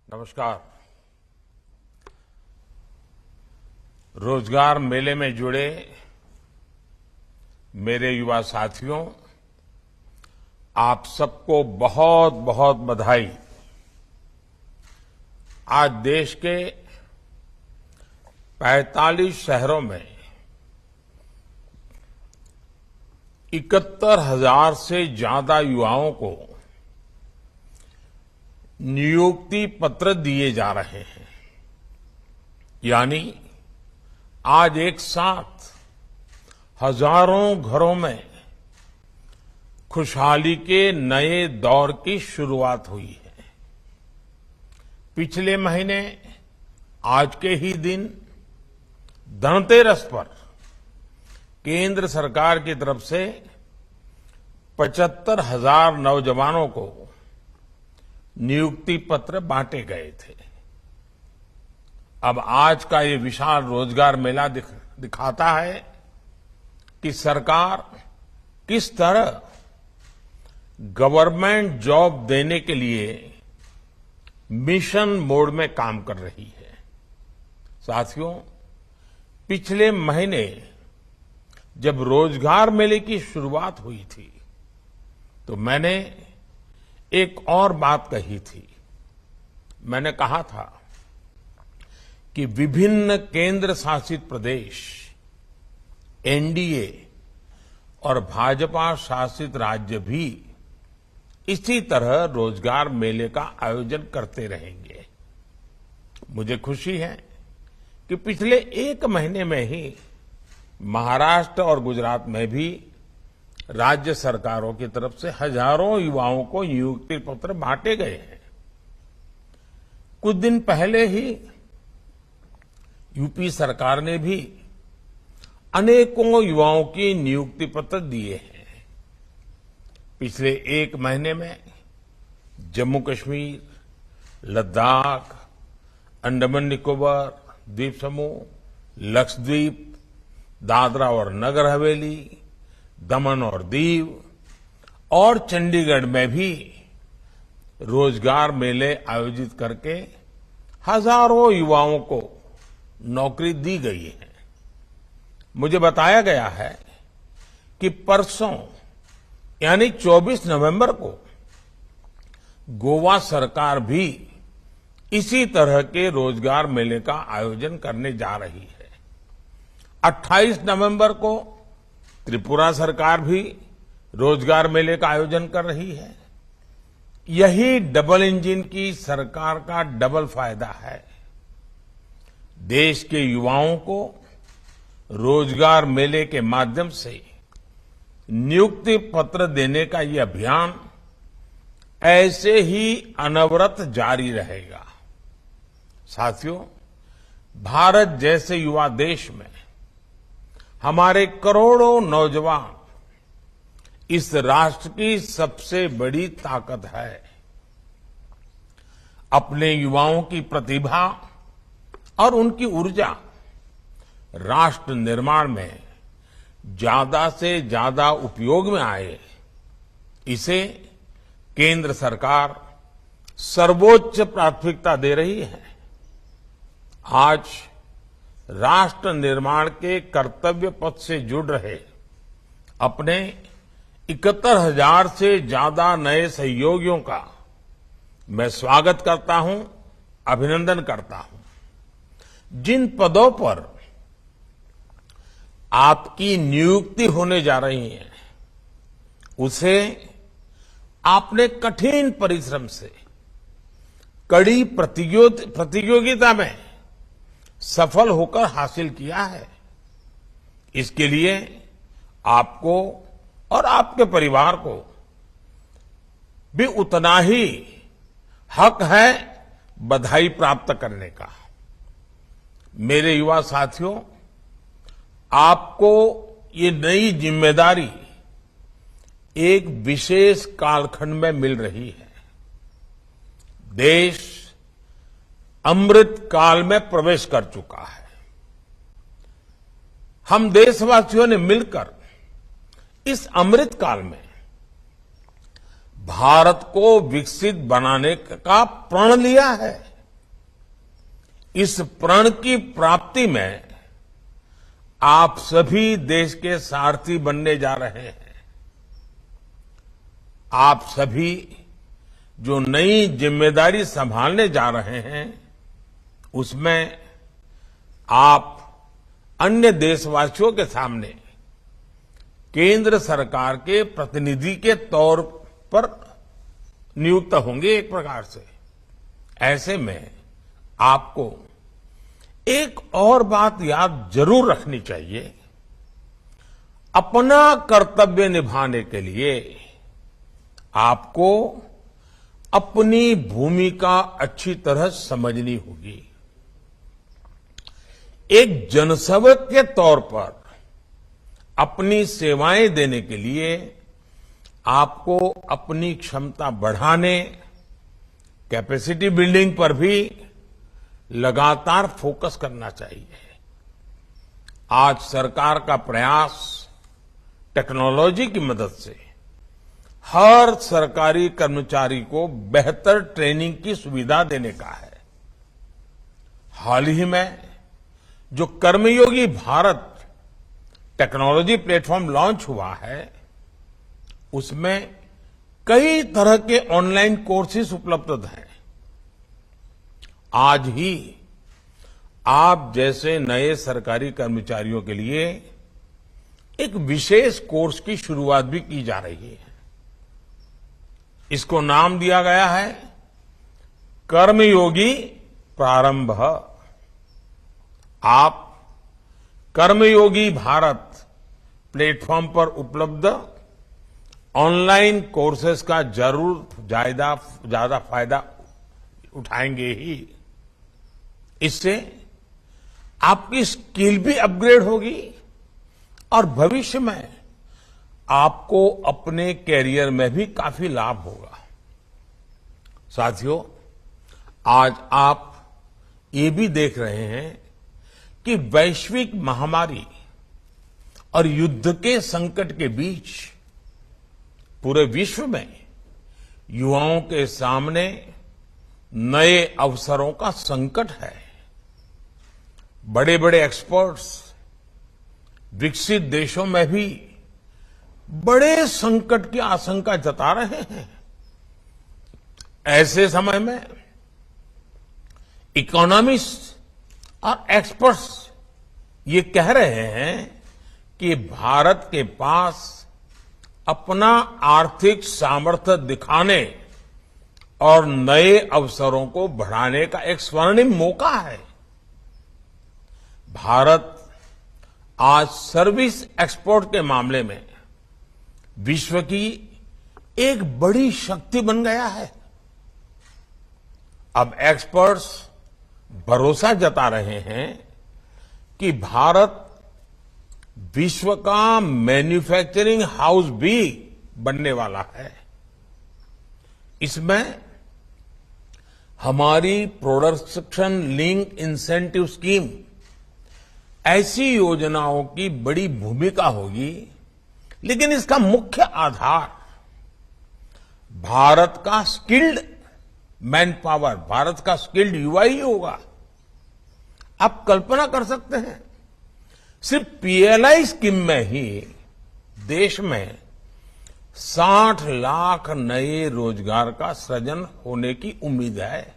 नमस्कार। रोजगार मेले में जुड़े मेरे युवा साथियों, आप सबको बहुत बहुत बधाई। आज देश के 45 शहरों में 71,000 से ज्यादा युवाओं को नियुक्ति पत्र दिए जा रहे हैं। यानी आज एक साथ हजारों घरों में खुशहाली के नए दौर की शुरुआत हुई है। पिछले महीने आज के ही दिन धनतेरस पर केंद्र सरकार की तरफ से 75,000 नौजवानों को नियुक्ति पत्र बांटे गए थे। अब आज का ये विशाल रोजगार मेला दिखाता है कि सरकार किस तरह गवर्नमेंट जॉब देने के लिए मिशन मोड में काम कर रही है। साथियों, पिछले महीने जब रोजगार मेले की शुरुआत हुई थी तो मैंने एक और बात कही थी। मैंने कहा था कि विभिन्न केंद्र शासित प्रदेश, एनडीए और भाजपा शासित राज्य भी इसी तरह रोजगार मेले का आयोजन करते रहेंगे। मुझे खुशी है कि पिछले एक महीने में ही महाराष्ट्र और गुजरात में भी राज्य सरकारों की तरफ से हजारों युवाओं को नियुक्ति पत्र बांटे गए हैं। कुछ दिन पहले ही यूपी सरकार ने भी अनेकों युवाओं की नियुक्ति पत्र दिए हैं। पिछले एक महीने में जम्मू कश्मीर, लद्दाख, अंडमान निकोबार द्वीप समूह, लक्षद्वीप, दादरा और नगर हवेली, दमन और दीव और चंडीगढ़ में भी रोजगार मेले आयोजित करके हजारों युवाओं को नौकरी दी गई है। मुझे बताया गया है कि परसों यानी 24 नवंबर को गोवा सरकार भी इसी तरह के रोजगार मेले का आयोजन करने जा रही है। 28 नवंबर को त्रिपुरा सरकार भी रोजगार मेले का आयोजन कर रही है। यही डबल इंजन की सरकार का डबल फायदा है। देश के युवाओं को रोजगार मेले के माध्यम से नियुक्ति पत्र देने का ये अभियान ऐसे ही अनवरत जारी रहेगा। साथियों, भारत जैसे युवा देश में हमारे करोड़ों नौजवान इस राष्ट्र की सबसे बड़ी ताकत है। अपने युवाओं की प्रतिभा और उनकी ऊर्जा राष्ट्र निर्माण में ज्यादा से ज्यादा उपयोग में आए, इसे केंद्र सरकार सर्वोच्च प्राथमिकता दे रही है। आज राष्ट्र निर्माण के कर्तव्य पथ से जुड़ रहे अपने 71,000 से ज्यादा नए सहयोगियों का मैं स्वागत करता हूं, अभिनंदन करता हूं। जिन पदों पर आपकी नियुक्ति होने जा रही है, उसे आपने कठिन परिश्रम से कड़ी प्रतियोगिता में सफल होकर हासिल किया है। इसके लिए आपको और आपके परिवार को भी उतना ही हक है बधाई प्राप्त करने का। मेरे युवा साथियों, आपको ये नई जिम्मेदारी एक विशेष कालखंड में मिल रही है। देश अमृत काल में प्रवेश कर चुका है। हम देशवासियों ने मिलकर इस अमृत काल में भारत को विकसित बनाने का प्रण लिया है। इस प्रण की प्राप्ति में आप सभी देश के सारथी बनने जा रहे हैं। आप सभी जो नई जिम्मेदारी संभालने जा रहे हैं, उसमें आप अन्य देशवासियों के सामने केंद्र सरकार के प्रतिनिधि के तौर पर नियुक्त होंगे एक प्रकार से। ऐसे में आपको एक और बात याद जरूर रखनी चाहिए। अपना कर्तव्य निभाने के लिए आपको अपनी भूमिका अच्छी तरह समझनी होगी। एक जनसेवक के तौर पर अपनी सेवाएं देने के लिए आपको अपनी क्षमता बढ़ाने, कैपेसिटी बिल्डिंग पर भी लगातार फोकस करना चाहिए। आज सरकार का प्रयास टेक्नोलॉजी की मदद से हर सरकारी कर्मचारी को बेहतर ट्रेनिंग की सुविधा देने का है। हाल ही में जो कर्मयोगी भारत टेक्नोलॉजी प्लेटफॉर्म लॉन्च हुआ है, उसमें कई तरह के ऑनलाइन कोर्सेज उपलब्ध हैं। आज ही आप जैसे नए सरकारी कर्मचारियों के लिए एक विशेष कोर्स की शुरुआत भी की जा रही है। इसको नाम दिया गया है कर्मयोगी प्रारंभ। आप कर्मयोगी भारत प्लेटफॉर्म पर उपलब्ध ऑनलाइन कोर्सेज का जरूर ज्यादा फायदा उठाएंगे ही। इससे आपकी स्किल भी अपग्रेड होगी और भविष्य में आपको अपने कैरियर में भी काफी लाभ होगा। साथियों, आज आप ये भी देख रहे हैं कि वैश्विक महामारी और युद्ध के संकट के बीच पूरे विश्व में युवाओं के सामने नए अवसरों का संकट है। बड़े बड़े एक्सपर्ट्स विकसित देशों में भी बड़े संकट की आशंका जता रहे हैं। ऐसे समय में इकोनॉमिस्ट और एक्सपर्ट्स ये कह रहे हैं कि भारत के पास अपना आर्थिक सामर्थ्य दिखाने और नए अवसरों को बढ़ाने का एक स्वर्णिम मौका है। भारत आज सर्विस एक्सपोर्ट के मामले में विश्व की एक बड़ी शक्ति बन गया है। अब एक्सपर्ट्स भरोसा जता रहे हैं कि भारत विश्व का मैन्युफैक्चरिंग हाउस भी बनने वाला है। इसमें हमारी प्रोडक्शन लिंक इंसेंटिव स्कीम ऐसी योजनाओं की बड़ी भूमिका होगी, लेकिन इसका मुख्य आधार भारत का स्किल्ड मैन पावर, भारत का स्किल्ड युवा ही होगा। आप कल्पना कर सकते हैं, सिर्फ पीएलआई स्कीम में ही देश में 60 लाख नए रोजगार का सृजन होने की उम्मीद है।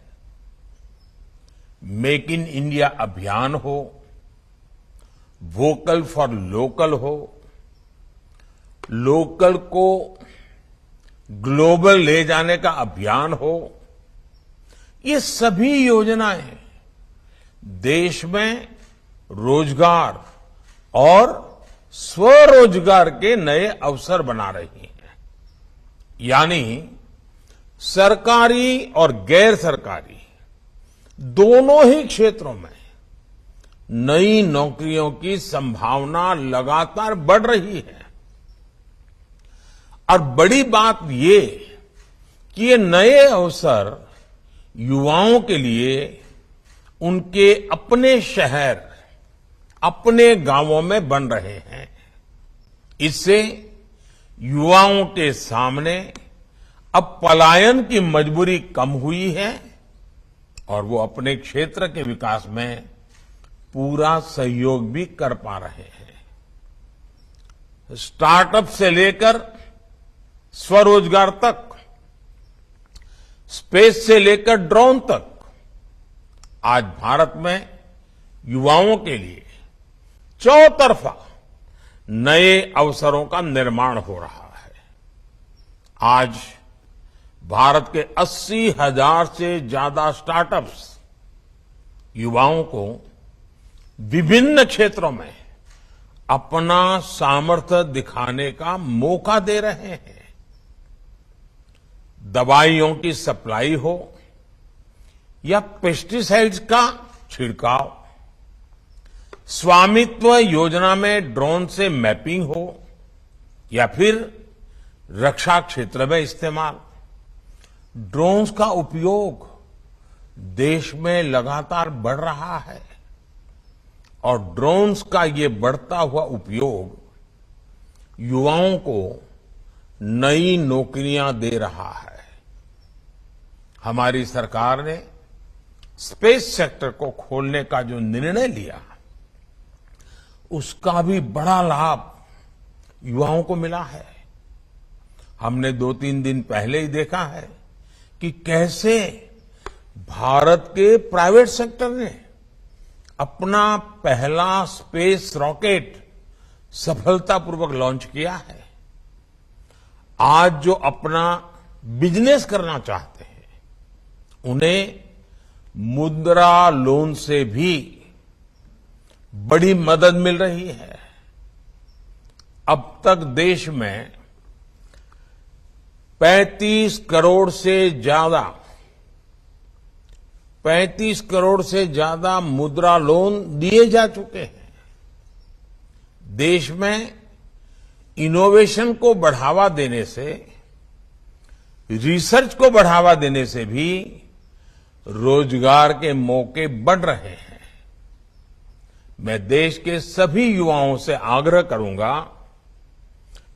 मेक इन इंडिया अभियान हो, वोकल फॉर लोकल हो, लोकल को ग्लोबल ले जाने का अभियान हो, ये सभी योजनाएं देश में रोजगार और स्वरोजगार के नए अवसर बना रही हैं। यानी सरकारी और गैर सरकारी दोनों ही क्षेत्रों में नई नौकरियों की संभावना लगातार बढ़ रही है। और बड़ी बात ये कि ये नए अवसर युवाओं के लिए उनके अपने शहर, अपने गांवों में बन रहे हैं। इससे युवाओं के सामने अब पलायन की मजबूरी कम हुई है और वो अपने क्षेत्र के विकास में पूरा सहयोग भी कर पा रहे हैं। स्टार्टअप से लेकर स्वरोजगार तक, स्पेस से लेकर ड्रोन तक, आज भारत में युवाओं के लिए चौतरफा नए अवसरों का निर्माण हो रहा है। आज भारत के 80,000 से ज्यादा स्टार्टअप्स युवाओं को विभिन्न क्षेत्रों में अपना सामर्थ्य दिखाने का मौका दे रहे हैं। दवाइयों की सप्लाई हो या पेस्टिसाइड्स का छिड़काव, स्वामित्व योजना में ड्रोन से मैपिंग हो या फिर रक्षा क्षेत्र में इस्तेमाल, ड्रोन्स का उपयोग देश में लगातार बढ़ रहा है और ड्रोन्स का ये बढ़ता हुआ उपयोग युवाओं को नई नौकरियां दे रहा है। हमारी सरकार ने स्पेस सेक्टर को खोलने का जो निर्णय लिया, उसका भी बड़ा लाभ युवाओं को मिला है। हमने 2-3 दिन पहले ही देखा है कि कैसे भारत के प्राइवेट सेक्टर ने अपना पहला स्पेस रॉकेट सफलतापूर्वक लॉन्च किया है। आज जो अपना बिजनेस करना चाहते हैं, उन्हें मुद्रा लोन से भी बड़ी मदद मिल रही है। अब तक देश में 35 करोड़ से ज्यादा मुद्रा लोन दिए जा चुके हैं। देश में इनोवेशन को बढ़ावा देने से, रिसर्च को बढ़ावा देने से भी रोजगार के मौके बढ़ रहे हैं। मैं देश के सभी युवाओं से आग्रह करूंगा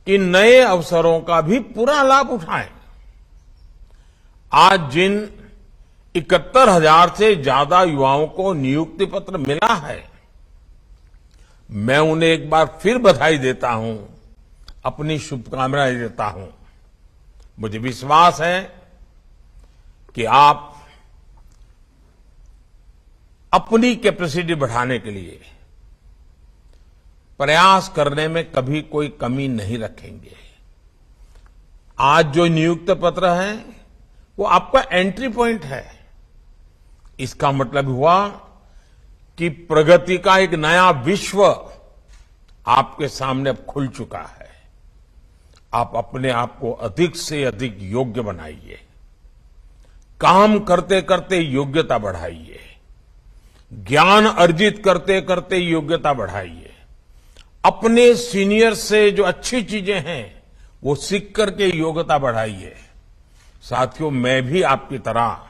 कि नए अवसरों का भी पूरा लाभ उठाएं। आज जिन 71,000 से ज्यादा युवाओं को नियुक्ति पत्र मिला है, मैं उन्हें एक बार फिर बधाई देता हूं, अपनी शुभकामनाएं देता हूं। मुझे विश्वास है कि आप अपनी कैपेसिटी बढ़ाने के लिए प्रयास करने में कभी कोई कमी नहीं रखेंगे। आज जो नियुक्त पत्र है, वो आपका एंट्री पॉइंट है। इसका मतलब हुआ कि प्रगति का एक नया विश्व आपके सामने अब खुल चुका है। आप अपने आप को अधिक से अधिक योग्य बनाइए, काम करते करते योग्यता बढ़ाइए, ज्ञान अर्जित करते करते योग्यता बढ़ाइए, अपने सीनियर से जो अच्छी चीजें हैं वो सीख करके योग्यता बढ़ाइए। साथियों, मैं भी आपकी तरह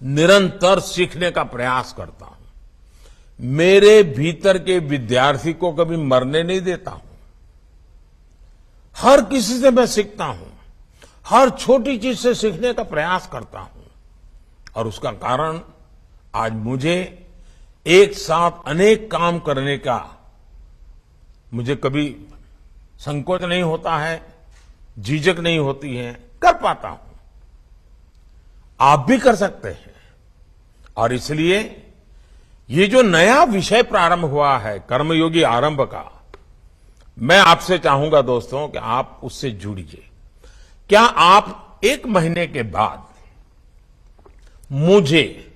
निरंतर सीखने का प्रयास करता हूं। मेरे भीतर के विद्यार्थी को कभी मरने नहीं देता हूं। हर किसी से मैं सीखता हूं, हर छोटी चीज से सीखने का प्रयास करता हूं और उसका कारण आज मुझे एक साथ अनेक काम करने का मुझे कभी संकोच नहीं होता है, झिझक नहीं होती है, कर पाता हूं। आप भी कर सकते हैं और इसलिए ये जो नया विषय प्रारंभ हुआ है कर्मयोगी आरंभ का, मैं आपसे चाहूंगा दोस्तों कि आप उससे जुड़िए। क्या आप 1 महीने के बाद मुझे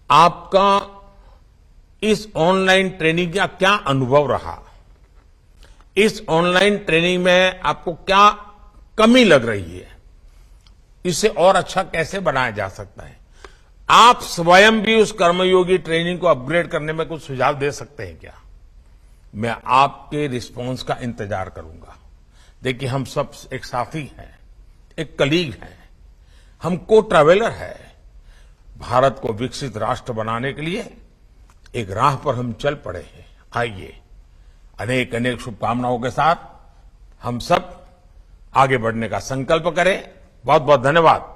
आपका इस ऑनलाइन ट्रेनिंग का क्या अनुभव रहा, इस ऑनलाइन ट्रेनिंग में आपको क्या कमी लग रही है, इसे और अच्छा कैसे बनाया जा सकता है, आप स्वयं भी उस कर्मयोगी ट्रेनिंग को अपग्रेड करने में कुछ सुझाव दे सकते हैं क्या? मैं आपके रिस्पांस का इंतजार करूंगा। देखिए, हम सब एक साथी हैं, एक कलीग हैं, हम को ट्रैवलर हैं। भारत को विकसित राष्ट्र बनाने के लिए एक राह पर हम चल पड़े हैं। आइए, अनेक अनेक शुभकामनाओं के साथ हम सब आगे बढ़ने का संकल्प करें। बहुत बहुत धन्यवाद।